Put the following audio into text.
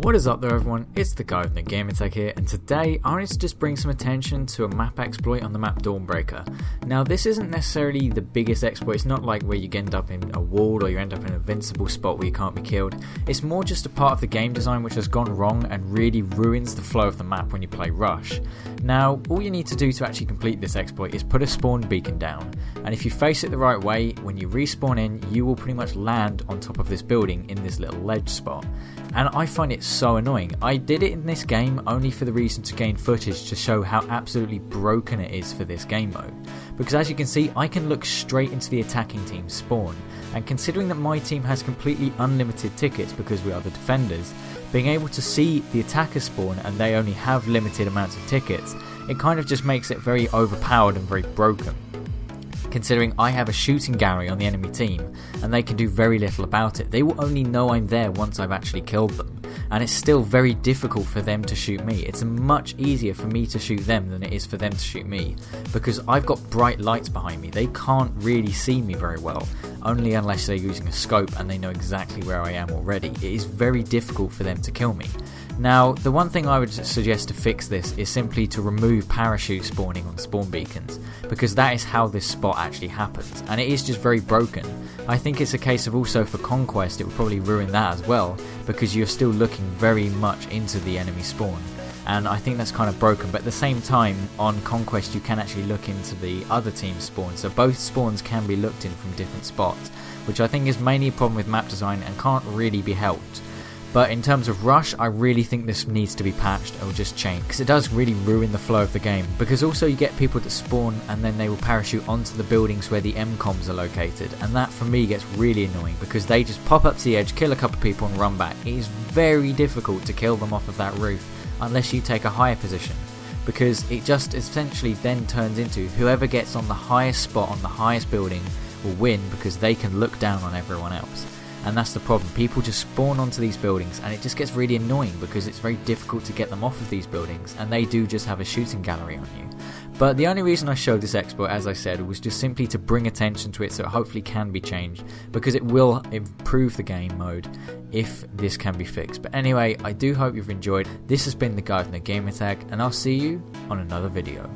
What is up there everyone, it's the guy with the Gamertag here, and today I wanted to just bring some attention to a map exploit on the map Dawnbreaker. Now this isn't necessarily the biggest exploit, it's not like where you end up in a wall or you end up in an invincible spot where you can't be killed. It's more just a part of the game design which has gone wrong and really ruins the flow of the map when you play Rush. Now all you need to do to actually complete this exploit is put a spawn beacon down, and if you face it the right way, when you respawn in you will pretty much land on top of this building in this little ledge spot. And I find it so annoying. I did it in this game only for the reason to gain footage to show how absolutely broken it is for this game mode. Because as you can see, I can look straight into the attacking team's spawn, and considering that my team has completely unlimited tickets because we are the defenders, being able to see the attacker spawn and they only have limited amounts of tickets, it kind of just makes it very overpowered and very broken. Considering I have a shooting gallery on the enemy team and they can do very little about it. They will only know I'm there once I've actually killed them, and it's still very difficult for them to shoot me. It's much easier for me to shoot them than it is for them to shoot me, because I've got bright lights behind me. They can't really see me very well, only unless they're using a scope and they know exactly where I am already. It is very difficult for them to kill me. Now, the one thing I would suggest to fix this is simply to remove parachute spawning on spawn beacons, because that is how this spot actually happens, and it is just very broken. I think it's a case of also for Conquest it would probably ruin that as well, because you're still looking very much into the enemy spawn, and I think that's kind of broken. But at the same time, on Conquest you can actually look into the other team's spawn, so both spawns can be looked in from different spots, which I think is mainly a problem with map design and can't really be helped. But in terms of Rush, I really think this needs to be patched or just changed, because it does really ruin the flow of the game. Because also you get people that spawn and then they will parachute onto the buildings where the MCOMs are located, and that for me gets really annoying because they just pop up to the edge, kill a couple of people and run back. It is very difficult to kill them off of that roof unless you take a higher position, because it just essentially then turns into whoever gets on the highest spot on the highest building will win, because they can look down on everyone else. And that's the problem. People just spawn onto these buildings and it just gets really annoying because it's very difficult to get them off of these buildings, and they do just have a shooting gallery on you. But the only reason I showed this exploit, as I said, was just simply to bring attention to it so it hopefully can be changed, because it will improve the game mode if this can be fixed. But anyway, I do hope you've enjoyed. This has been the guy from the Gamertag, and I'll see you on another video.